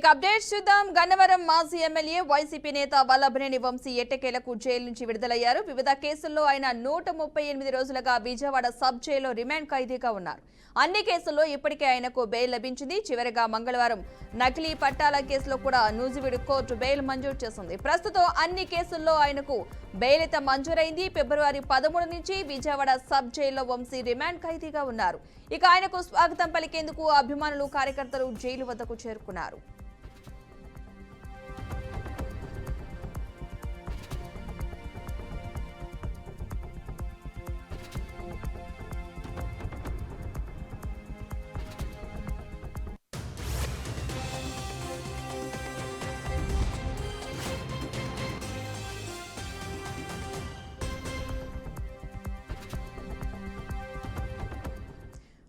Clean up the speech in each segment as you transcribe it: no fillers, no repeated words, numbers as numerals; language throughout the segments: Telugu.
ఇక అప్డేట్స్ చూద్దాం. గన్నవరం మాజీ ఎమ్మెల్యే వైసీపీ నేత వల్లభనేని వంశీ ఎట్టకేలకు జైలు నుంచి విడుదలయ్యారు. వివిధ కేసుల్లో ఆయన 138 రోజులుగా విజయవాడ సబ్ జైల్లో రిమాండ్ ఖైదీగా ఉన్నారు. అన్ని కేసుల్లో ఇప్పటికే ఆయనకు బెయిల్ లభించింది. చివరిగా మంగళవారం నకిలీ పట్టాల కేసులో కూడా నూజివీడు కోర్టు బెయిల్ మంజూరు చేసింది. ప్రస్తుతం అన్ని కేసుల్లో ఆయనకు బెయిల్ అయితే మంజూరైంది. ఫిబ్రవరి 13 నుంచి విజయవాడ సబ్ జైల్లో వంశీ రిమాండ్ ఖైదీగా ఉన్నారు. ఇక ఆయనకు స్వాగతం పలికేందుకు అభిమానులు కార్యకర్తలు జైలు వద్దకు చేరుకున్నారు.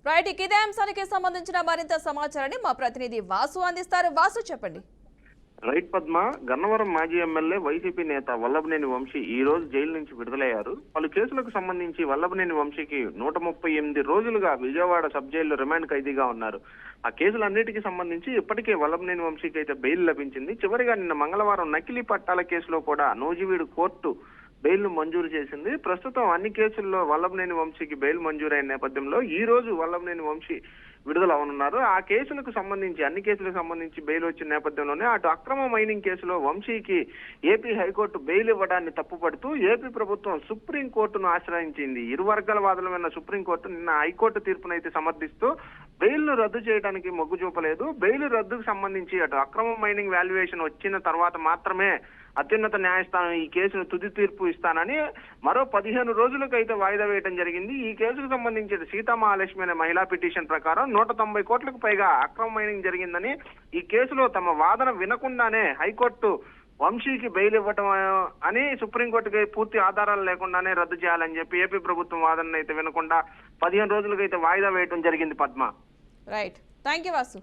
రైట్, ఇదే అంశానికి సంబంధించిన మరింత సమాచారాన్ని మా ప్రతినిధి వాసు అందిస్తారు. వాసు, చెప్పండి. రైట్ పద్మ, గన్నవరం మాజీ ఎమ్మెల్యే వైసీపీ నేత వల్లభనేని వంశీ ఈ రోజు జైలు నుంచి విడుదలయ్యారు. పలు కేసులకు సంబంధించి వల్లభనేని వంశీకి 138 రోజులుగా విజయవాడ సబ్ జైల్లో రిమాండ్ ఖైదీగా ఉన్నారు. ఆ కేసులన్నిటికీ సంబంధించి ఇప్పటికే వల్లభనేని వంశీకి అయితే బెయిల్ లభించింది. చివరిగా నిన్న మంగళవారం నకిలీ పట్టాల కేసులో కూడా నూజివీడు కోర్టు బెయిల్ ను మంజూరు చేసింది. ప్రస్తుతం అన్ని కేసుల్లో వల్లభనేని వంశీకి బెయిల్ మంజూరైన నేపథ్యంలో ఈ రోజు వల్లభనేని వంశీ విడుదల అవనున్నారు. ఆ కేసులకు సంబంధించి అన్ని కేసులకు సంబంధించి బెయిల్ వచ్చిన నేపథ్యంలోనే అటు అక్రమ మైనింగ్ కేసులో వంశీకి ఏపీ హైకోర్టు బెయిల్ ఇవ్వడాన్ని తప్పుపడుతూ ఏపీ ప్రభుత్వం సుప్రీంకోర్టును ఆశ్రయించింది. ఇరు వర్గాల వాదనమైన సుప్రీంకోర్టు నిన్న హైకోర్టు తీర్పునైతే సమర్థిస్తూ బెయిల్ ను రద్దు చేయడానికి మొగ్గు చూపలేదు. బెయిల్ రద్దుకు సంబంధించి అటు అక్రమ మైనింగ్ వాల్యుయేషన్ వచ్చిన తర్వాత మాత్రమే అత్యున్నత న్యాయస్థానం ఈ కేసును తుది తీర్పు ఇస్తానని మరో 15 రోజులకు అయితే వాయిదా వేయడం జరిగింది. ఈ కేసుకు సంబంధించి సీతామహాలక్ష్మి అనే మహిళా పిటిషన్ ప్రకారం 190 కోట్లకు పైగా అక్రమ మైనింగ్ జరిగిందని, ఈ కేసులో తమ వాదన వినకుండానే హైకోర్టు వంశీకి బెయిల్ ఇవ్వటం అని సుప్రీంకోర్టుకి పూర్తి ఆధారాలు లేకుండానే రద్దు చేయాలని చెప్పి ఏపీ ప్రభుత్వం వాదనను అయితే వినకుండా 15 రోజులకు అయితే వాయిదా వేయడం జరిగింది. Padma. Right, thank you Vasu.